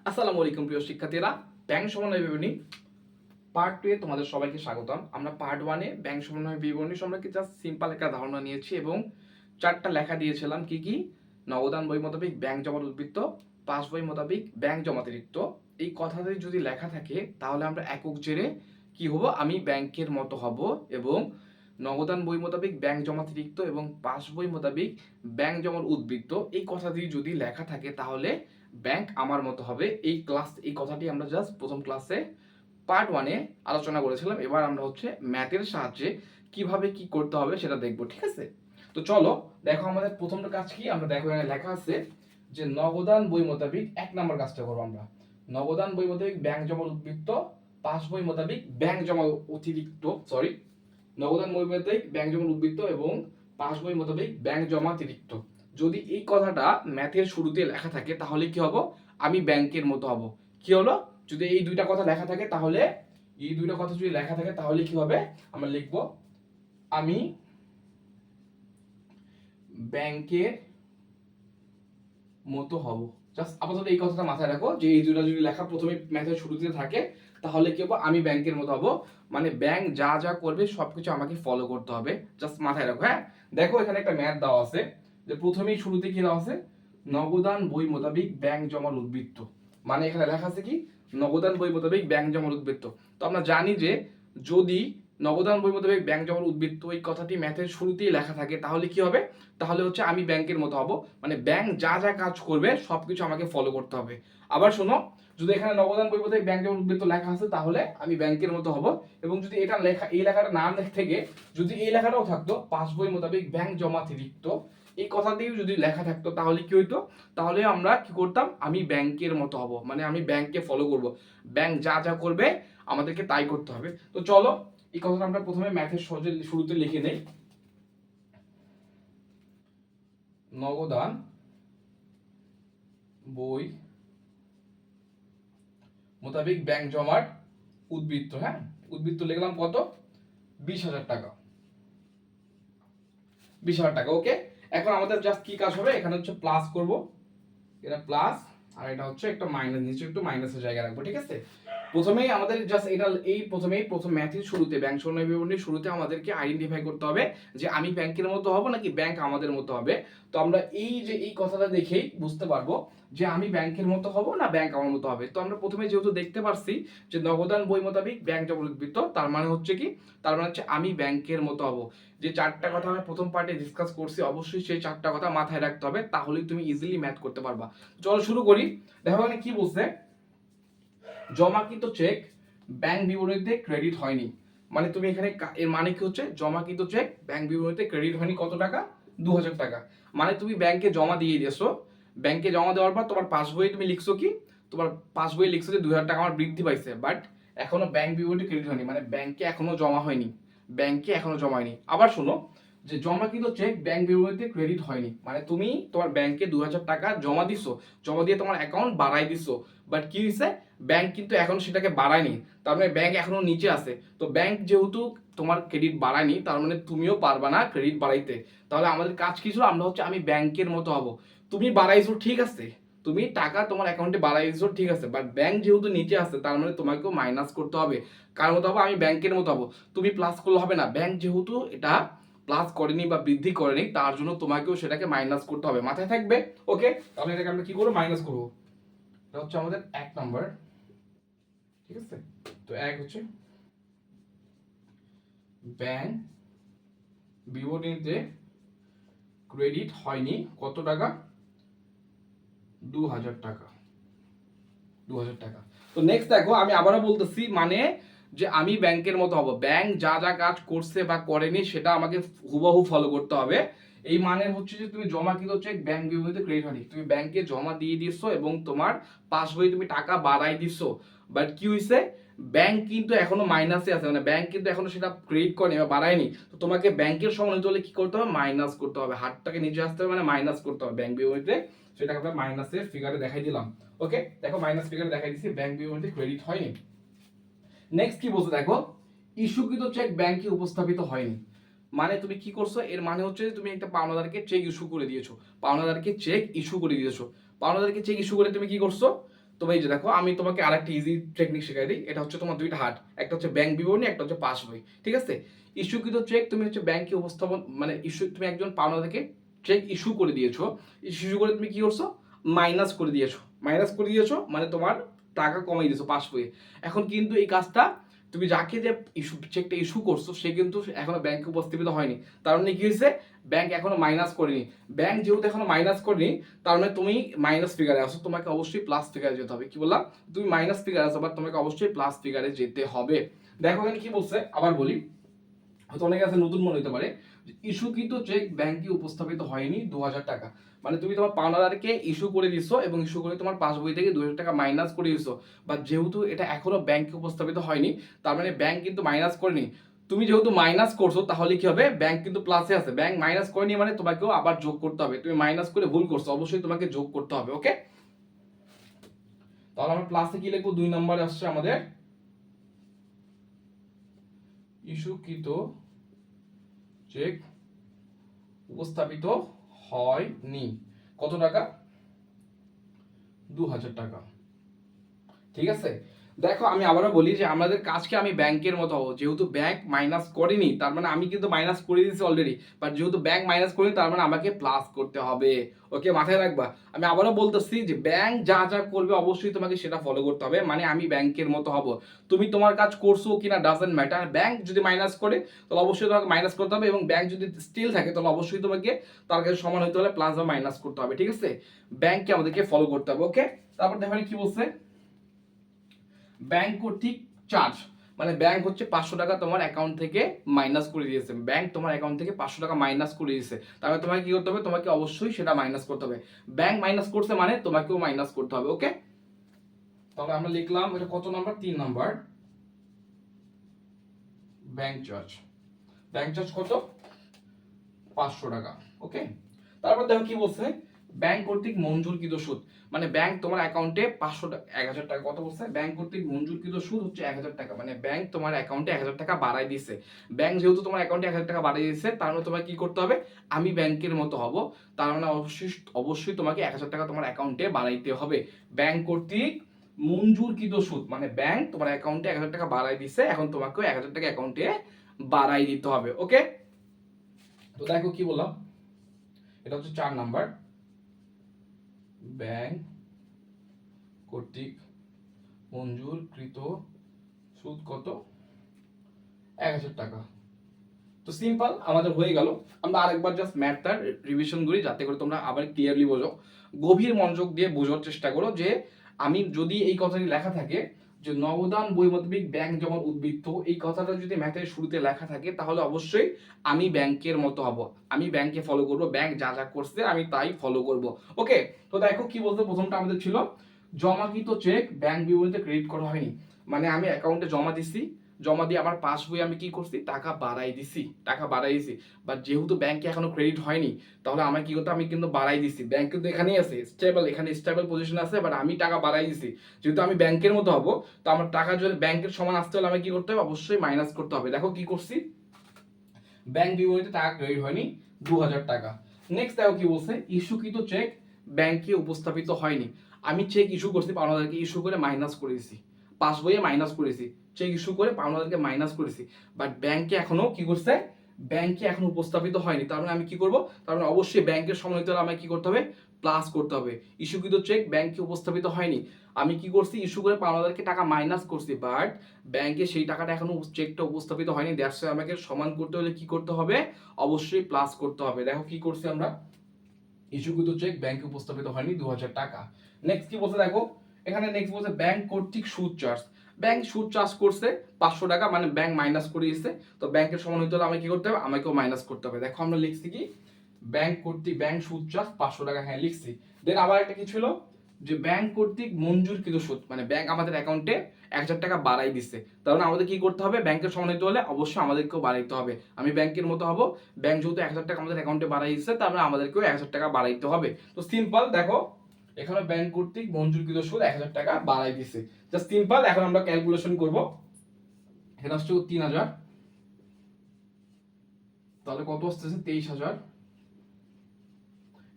আসসালামু আলাইকুম প্রিয় শিক্ষার্থীরা, ব্যাংক সমন্বয় বিবরণী পার্ট 2 এ তোমাদের সবাইকে স্বাগতম। আমরা পার্ট 1 এ ব্যাংক সমন্বয় বিবরণী সম্পর্কে জাস্ট সিম্পল একটা ধারণা নিয়েছি এবং চারটা লেখা দিয়েছিলাম কি কি নগদান বই মোতাবেক ব্যাংক জমার উদ্বৃত্ত, পাস বই মোতাবেক ব্যাংক জমাতিরিক্ত। এই কথাতে যদি লেখা থাকে তাহলে আমরা একক জেরে কি হব, আমি ব্যাংকের মতো হব। এবং নগদান বই মোতাবেক ব্যাংক জমাতিরিক্ত এবং পাস বই মোতাবেক ব্যাংক জমার উদ্বৃত্ত, এই কথাটি যদি লেখা থাকে তাহলে ব্যাংক আমার মতো হবে। এই কথাটি আমরা জাস্ট প্রথম ক্লাসে পার্ট 1 এ আলোচনা করেছিলাম। এবার আমরা হচ্ছে ম্যাথের সাহায্যে কিভাবে কি করতে হবে সেটা দেখব, ঠিক আছে? তো চলো দেখো, আমাদের প্রথমটা কাজ কি, আমরা দেখো এখানে লেখা আছে যে নগদান বই মোতাবেক এক নাম্বার কাজটা করবো আমরা। নগদান বই মোতাবেক ব্যাংক জমার উদ্বৃত্ত, পাস বই মোতাবেক ব্যাংক জমা অতিরিক্ত, নগদান বই মোতাবেক ব্যাংক জমার উদ্বৃত্ত এবং পাস বই মোতাবেক ব্যাংক জমা অতিরিক্ত। যদি এই কথাটা ম্যাথের শুরুতে লেখা থাকে তাহলে কি হব, আমি ব্যাংকের মতো হব। কি হলো, যদি এই দুইটা কথা লেখা থাকে তাহলে কি হবে, আমরা লিখব আমি ব্যাংকের মতো হব। জাস্ট আপাতত এই কথাটা মাথায় রাখো যে এই দুইটা যদি লেখা প্রথমে ম্যাথের শুরুতে থাকে তাহলে কি হবে, আমি ব্যাংকের মতো হব, মানে ব্যাংক যা যা করবে সবকিছু আমাকে ফলো করতে হবে। জাস্ট মাথায় রাখো। হ্যাঁ, দেখো এখানে একটা ম্যাথ দেওয়া আছে যে প্রথমেই শুরুতে কি দেওয়া আছে, নগদান বই মোতাবেক ব্যাংক জমার উদ্বৃত্ত। মানে এখানে লেখা আছে কি, নগদান বই মোতাবেক ব্যাংক জমার উদ্বৃত্ত। তো আমরা জানি যে যদি নগদান বই মোতাবেক ব্যাংক জমার উদ্বৃত্ত এই কথাটি ম্যাথের শুরুতেই লেখা থাকে তাহলে কি হবে, তাহলে হচ্ছে আমি ব্যাংকের মতো হব, মানে ব্যাংক যা যা কাজ করবে সবকিছু আমাকে ফলো করতে হবে। আবার শোনো, যদি এখানে নগদান বই মোতাবেক ব্যাংক জমার উদ্বৃত্ত লেখা আছে তাহলে আমি ব্যাংকের মতো হব। এবং যদি এটা লেখা, এই লেখাটা না থেকে যদি এই লেখাটাও থাকতো, পাস বই মোতাবেক ব্যাংক জমা অতিরিক্ত, এই কথা দিয়েও যদি লেখা থাকতো তাহলে কি হইতো, তাহলে আমরা কি করতাম, আমি ব্যাংকের মতো হব, মানে আমি ব্যাংককে ফলো করব, ব্যাংক যা যা করবে আমাদেরকে তাই করতে হবে। তো চলো এই কথাটা আমরা প্রথমে ম্যাথের সহজে শুরুতে লিখে নেই। নগদান বই মোতাবেক ব্যাংক জমার উদ্বৃত্ত, হ্যাঁ উদ্বৃত্ত লিখলাম কত, 20,000 টাকা, 20,000 টাকা। ওকে, এখন আমাদের জাস্ট কি কাজ হবে, এখানে হচ্ছে প্লাস করব, এটা প্লাস আর এটা হচ্ছে একটা মাইনাস, নিচে একটু মাইনাসের জায়গা রাখবো, ঠিক আছে? প্রথমেই আমাদের জাস্ট এটা প্রথম ম্যাথের শুরুতে ব্যাংক সমন্বয় বিবরণীর শুরুতে আমাদেরকে আইডেন্টিফাই করতে হবে যে আমি ব্যাংকের মতো হব নাকি ব্যাংক আমাদের মতো হবে। তো আমরা এই কথাটা দেখেই বুঝতে পারবো যে আমি ব্যাংকের মতো হব না ব্যাংক আমার মতো হবে। তো আমরা প্রথমে যেহেতু দেখতে পারছি যে নগদান বই মোতাবেক ব্যাংক জমা উদ্বৃত্ত, তার মানে হচ্ছে কি, তার মানে হচ্ছে আমি ব্যাংকের মতো হব। যে চারটা কথা আমি প্রথম পার্টে ডিসকাস করছি, অবশ্যই সেই চারটা কথা মাথায় রাখতে হবে, তাহলেই তুমি ইজিলি ম্যাথ করতে পারবা। চলো শুরু করি। দেখো এখানে কি বলছে, জমাকৃত চেক ব্যাংক বিবরণীতে ক্রেডিট হয়নি। মানে তুমি এখানে এর মানে কি হচ্ছে, জমাকৃত চেক ব্যাংক বিবরণীতে ক্রেডিট হয়নি কত টাকা, 2,000 টাকা। মানে তুমি ব্যাংকে জমা দিয়ে দিয়েছো, ব্যাংকে জমা দেওয়ার পর তোমার পাসবইয়ে তুমি লিখছো কি, তোমার পাসবইয়ে লিখছো যে 2,000 টাকা আমার বৃদ্ধি পাইছে, বাট এখনো ব্যাংক বিবরণীতে ক্রেডিট হয়নি, মানে ব্যাংকে এখনো জমা হয়নি, ব্যাংকে এখনো জমা হয়নি। আবার শোনো, যে জমাকৃত চেক ব্যাংক বিবরণীতে ক্রেডিট হয়নি, মানে তুমি তোমার ব্যাংকে 2,000 টাকা জমা দিছো, জমা দিয়ে তোমার অ্যাকাউন্ট বাড়াই দিছো, বাট কি হয়েছে, ব্যাংক কিন্তু এখন সেটাকে বাড়ায়নি, তার মানে ব্যাংক এখনো নিচে আছে। তো ব্যাংক যেহেতু তোমার ক্রেডিট বাড়ায়নি, তার মানে তুমিও পারবা না ক্রেডিট বাড়াইতে। তাহলে আমাদের কাজ কি ছিল, আমরা হচ্ছে আমি ব্যাংকের মতো হব। তুমি বাড়াইছো ঠিক আছে, তুমি টাকা তোমার অ্যাকাউন্টে বাড়াইছো ঠিক আছে, বাট ব্যাংক যেহেতু নিচে আছে তার মানে তোমাকেও মাইনাস করতে হবে। কার মতো হবো, আমি ব্যাংকের মতো হবো। তুমি প্লাস করলে হবে না, ব্যাংক যেহেতু এটা প্লাস করেনি বা বৃদ্ধি করেনি তার জন্য তোমাকেও সেটাকে মাইনাস করতে হবে, মাথায় থাকবে। ওকে, তাহলে এটাকে আমরা কি করবো, মাইনাস করবো। এটা হচ্ছে আমাদের 1 নাম্বার, ঠিক আছে? তো এক হচ্ছে ব্যাংক বিবরণীতে ক্রেডিট হয়নি কত টাকা, 2,000 টাকা, 2,000 টাকা। তো নেক্সট দেখো, আমি আবারও বলতেছি, মানে যে আমি ব্যাংকের মতো হব, ব্যাংক যা যা কাজ করছে বা করেনি সেটা আমাকে হুবহু ফলো করতে হবে। এই মানে হচ্ছে যে তুমি জমাকৃত চেক ব্যাংক বিবরণীতে ক্রেডিট হয়নি, তুমি ব্যাংকে জমা দিয়ে দিছো এবং তোমার পাসবইয়ে তুমি টাকা বাড়াই দিছো, বাট কি হইছে, ব্যাংক কিন্তু এখনো মাইনাসে আছে, মানে ব্যাংক কিন্তু এখনো সেটা ক্রেডিট করেনি বা বাড়ায়নি। তো তোমাকে ব্যাংকের সমান হতে হলে কি করতে হবে, মাইনাস করতে হবে, হাতটাকে নিচে আসতে হবে, মানে মাইনাস করতে হবে ব্যাংক বিবরণীতে। সেটাকে আমরা মাইনাসের ফিগারে দেখাই দিলাম। ওকে, দেখো মাইনাস ফিগারে দেখাই দিছি, ব্যাংক বিবরণীতে ক্রেডিট হয়নি। নেক্সট কি বলছে দেখো, ইস্যুকৃত চেক ব্যাংকে উপস্থাপিত হয়নি। মানে তুমি কি করছো, এর মানে হচ্ছে তুমি একটা পাওনাদারকে চেক ইস্যু করে দিয়েছো, পাওনাদারকে চেক ইস্যু করে দিয়েছো, পাওনাদারকে চেক ইস্যু করে তুমি কি করছো, তবে এই যে দেখো আমি তোমাকে আরেকটা ইজি টেকনিক শেখাই দিই। এটা হচ্ছে তোমার দুইটা হাত, একটা হচ্ছে ব্যাংক বিবরণী, একটা হচ্ছে পাস বই, ঠিক আছে? ইস্যুকৃত চেক তুমি হচ্ছে ব্যাংকে উপস্থাপন মানে ইস্যু, তুমি একজন পাওনা থেকে চেক ইস্যু করে দিয়েছো, ইস্যু করে তুমি কি করছো, মাইনাস করে দিয়েছো, মাইনাস করে দিয়েছো মানে তোমার টাকা কমাই দিয়েছো পাস বইয়ে। এখন কিন্তু এই কাজটা তুমি যাকে যে ইস্যু চেকটা ইস্যু করছো সে কিন্তু এখনো ব্যাংকে উপস্থাপিত হয়নি, তার মানে কি হয়েছে, ব্যাংক এখনো মাইনাস করেনি। ব্যাংক যেহেতু এখনো মাইনাস করেনি তার মানে তুমি মাইনাস ফিগারে আসো, তোমাকে অবশ্যই প্লাস ফিগারে যেতে হবে। কি বললাম, তুমি মাইনাস ফিগারে আসো বাট তোমাকে অবশ্যই প্লাস ফিগারে যেতে হবে। দেখো এখানে কি বলছে, আবার বলি, হয়তো অনেকে আছে নতুন মনে হতে পারে, ইস্যুকৃত চেক ব্যাংকে উপস্থাপিত হয়নি 2000 টাকা, মানে তুমি তোমার পাওনাদারকে ইস্যু করে দিছো এবং ইস্যু করে তোমার পাসবই থেকে 2000 টাকা মাইনাস করে দিছো, বাট যেহেতু এটা এখনো ব্যাংকে উপস্থাপিত হয়নি তার মানে ব্যাংক কিন্তু মাইনাস করেনি। তুমি যেহেতু মাইনাস করছো তাহলে কি হবে, ব্যাংক কিন্তু প্লাসে আছে, ব্যাংক মাইনাস করেনি মানে তোমাকেও আবার যোগ করতে হবে, তুমি মাইনাস করে ভুল করছো, অবশ্যই তোমাকে যোগ করতে হবে। ওকে, তাহলে আমরা প্লাসে কি লিখবো, 2 নম্বরে আসছে আমাদের ইস্যুকৃত চেক উপস্থাপিত হয়নি, কত টাকা, 2000 টাকা। ঠিক আছে, দেখো আমি আবারও বলি যে আমাদের কাজকে আমি ব্যাংকের মতো হবো, যেহেতু ব্যাংক মাইনাস করেনি তার মানে আমি কিন্তু মাইনাস করে দিয়েছি অলরেডি, বাট যেহেতু ব্যাংক মাইনাস করেনি তার মানে আমাকে প্লাস করতে হবে। ওকে, মাথায় রাখবা। আমি আবারও বলতেছি যে ব্যাংক যা যা করবে অবশ্যই তোমাকে সেটা ফলো করতে হবে, মানে আমি ব্যাংকের মতো হব। তুমি তোমার কাজ করছো কিনা ডাজন্ট ম্যাটার, ব্যাংক যদি মাইনাস করে তাহলে অবশ্যই তোমাকে মাইনাস করতে হবে, এবং ব্যাংক যদি স্টিল থাকে তাহলে অবশ্যই তোমাকে তার কাছে সমান হতে হলে প্লাস বা মাইনাস করতে হবে। ঠিক আছে, ব্যাংককে আমাদেরকে ফলো করতে হবে। ওকে, তারপর দেখো কি বলছে, ব্যাংক কর্তৃক চার্জ, মানে ব্যাংক হচ্ছে 500 টাকা তোমার অ্যাকাউন্ট থেকে মাইনাস করে দিয়েছে, ব্যাংক তোমার অ্যাকাউন্ট থেকে 500 টাকা মাইনাস করে দিয়েছে, তাহলে তোমাকে কি করতে হবে, তোমাকে অবশ্যই সেটা মাইনাস করতে হবে। ব্যাংক মাইনাস করছে মানে তোমাকেও মাইনাস করতে হবে। ওকে, তাহলে আমরা লিখলাম এটা কত number, 3 number, bank charge. Bank charge কত, 500 টাকা। ওকে, তারপর দেখো কি বলছে, ব্যাংক কর্তৃক মঞ্জুরকৃত সুদ, মানে ব্যাংক তোমার অ্যাকাউন্টে 500 টাকা 1000 টাকা, কত বলছে, ব্যাংক কর্তৃক মঞ্জুরকৃত সুদ হচ্ছে 1000 টাকা, মানে ব্যাংক তোমার অ্যাকাউন্টে 1000 টাকা বাড়াই দিয়েছে। ব্যাংক যেহেতু তোমার অ্যাকাউন্টে 1000 টাকা বাড়াই দিয়েছে তার মানে তোমাকে কি করতে হবে, আমি ব্যাংকের মতো হব, তার মানে অবশ্যই অবশ্যই তোমাকে 1000 টাকা তোমার অ্যাকাউন্টে বাড়াইতে হবে। ব্যাংক কর্তৃক মঞ্জুরকৃত সুদ, মানে ব্যাংক তোমার অ্যাকাউন্টে 1000 টাকা বাড়াই দিয়েছে, এখন তোমাকেও 1000 টাকা অ্যাকাউন্টে বাড়াই দিতে হবে। ওকে, তো দেখো কি বললাম, এটা হচ্ছে 4 নাম্বার, ব্যাংক কর্তৃক মঞ্জুরকৃত সুদ কত, 1000 টাকা। তো সিম্পল আমাদের হয়ে গেল। আমরা আরেকবার জাস্ট ম্যাথটা রিভিশন করি যাতে করে তোমরা আবার ক্লিয়ারলি বোঝো, গভীর মনোযোগ দিয়ে বোঝার চেষ্টা করো। যে আমি যদি এই কথাটি লেখা থাকে যে নবদান বৈমতবিক ব্যাংক যেমন উদ্বৃত্ত, এই কথাটা যদি ম্যাথের শুরুতে লেখা থাকে তাহলে অবশ্যই আমি ব্যাংকের মতো হব, আমি ব্যাংকে ফলো করব, ব্যাংক যা যা করছে আমি তাই ফলো করব। ওকে, তো দেখো কি বলতো, প্রথমটা আমাদের ছিল জমাকৃত চেক ব্যাংক বিবরণীতে ক্রেডিট করা হয়নি, মানে আমি অ্যাকাউন্টে জমা দিছি, জমা দিয়ে আমার পাসবই আমি কি করছি, টাকা বাড়াই দিছি, টাকা বাড়াই দিছি, বাট যেহেতু ব্যাংকে এখনো ক্রেডিট হয়নি তাহলে আমি কি করতে, আমি কিন্তু বাড়াই দিছি, ব্যাংক কিন্তু এখানেই আছে স্টেবল, এখানে স্টেবল পজিশন আছে, বাট আমি টাকা বাড়াই দিছি। যেহেতু আমি ব্যাংকের মতো হব তো আমার টাকা যদি ব্যাংকের সমান আসতে হলে আমি কি করতে হবে, অবশ্যই মাইনাস করতে হবে। দেখো কি করছি, ব্যাংক বিবরণীতে টাকা ক্রেডিট হয়নি 2000 টাকা। নেক্সট দেখো কি বলছে, ইস্যুকৃত চেক ব্যাংকে উপস্থাপিত হয়নি, আমি চেক ইস্যু করছি, পাওনাদারকে ইস্যু করে মাইনাস করেছি, পাস বইয়ে মাইনাস করেছি, চেক ইস্যু করে পাওনাদারকে মাইনাস করেছি, বাট ব্যাংকে এখনো কি করছে, ব্যাংকে এখনো উপস্থাপিত হয়নি, তার মানে আমি কি করব, তার মানে অবশ্যই ব্যাংকের সময় হলে আমাকে কি করতে হবে, প্লাস করতে হবে। ইস্যুকৃত চেক ব্যাংকে উপস্থাপিত হয়নি, আমি কি করছি, ইস্যু করে পাওনাদারকে টাকা মাইনাস করছি, বাট ব্যাংকে সেই টাকাটা এখনো চেকটা উপস্থাপিত হয়নি, দ্যাটস ওয়াই আমাকে সমান করতে হলে কি করতে হবে, অবশ্যই প্লাস করতে হবে। দেখো কি করছি আমরা, ইস্যুকৃত চেক ব্যাংকে উপস্থাপিত হয়নি 2000 টাকা। নেক্সট কি বলছে দেখো, এখানে নেক্সট বলছে ব্যাংক কর্তৃক সুদ চার্জ, ব্যাংক সুদ চার্জ করছে 500 টাকা, মানে ব্যাংক মাইনাস করে দিয়েছে, তো ব্যাংকের সমান হইতে হলে আমাকে কি করতে হবে, আমাকেও মাইনাস করতে হবে। দেখো আমরা লিখছি কি, ব্যাংক কর্তৃক ব্যাংক সুদ চার্জ 500 টাকা, হ্যাঁ লিখছি। দেন আবার একটা কি ছিল, যে ব্যাংক কর্তৃক মঞ্জুরকৃত সুদ, মানে ব্যাংক আমাদের অ্যাকাউন্টে 1000 টাকা বাড়াই দিচ্ছে, তাহলে আমাদের কি করতে হবে, ব্যাংকের সমান হতে হলে অবশ্যই আমাদেরকেও বাড়াইতে হবে, আমি ব্যাংকের মতো হব, ব্যাংক যেহেতু 1000 টাকা আমাদের অ্যাকাউন্টে বাড়াই দিচ্ছে তার মানে আমাদেরকেও 1000 টাকা বাড়াইতে হবে। তো সিম্পল দেখো, এখানে ব্যাংক কর্তৃক মঞ্জুরকৃত সুদ 1000 টাকা বাড়াই দিচ্ছে, জাস্ট সিম্পল। এখন আমরা ক্যালকুলেশন করব, এখানে হচ্ছে 3000, তাহলে কত আসতেছে, 23000,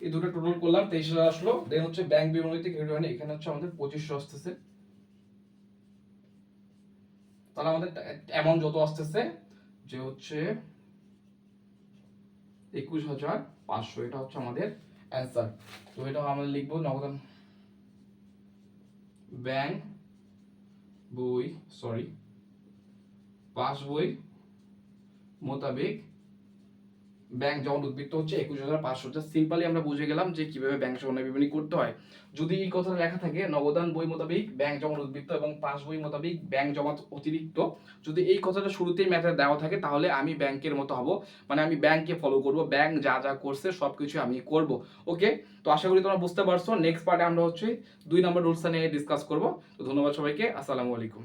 এই দুটো টোটাল করলাম 23,000 আসলো। দেন হচ্ছে ব্যাংক বিবরণীতে ক্রেডিট হয়নি, এখানে হচ্ছে আমাদের 2500 আসতেছে। তাহলে আমাদের অ্যামাউন্ট যত আসতেছে যে হচ্ছে 21,500, এটা হচ্ছে আমাদের অ্যান্সার। তো এটা আমরা লিখবো নগদান ব্যাংক বই পাস বই মোতাবেক ব্যাংক জমা উদ্বৃত্ত হচ্ছে 21,500। জাস্ট সিম্পলি আমরা বুঝে গেলাম যে কিভাবে ব্যাংক সনদ বিবরণী করতে হয়। যদি এই কথাটা লেখা থাকে নগদান বই মোতাবেক ব্যাংক জমা উদ্বৃত্ত এবং পাস বই মোতাবেক ব্যাংক জমা অতিরিক্ত, যদি এই কথাটা শুরুতেই ম্যাথে দেওয়া থাকে তাহলে আমি ব্যাংকের মতো হব, মানে আমি ব্যাংককে ফলো করব, ব্যাংক যা যা করছে সবকিছু আমি করব। ওকে, তো আশা করি তোমরা বুঝতে পারছো। নেক্সট পার্টে আমরা হচ্ছে 2 নম্বর রুলস নিয়ে ডিসকাস করব। তো ধন্যবাদ সবাইকে, আসসালামু আলাইকুম।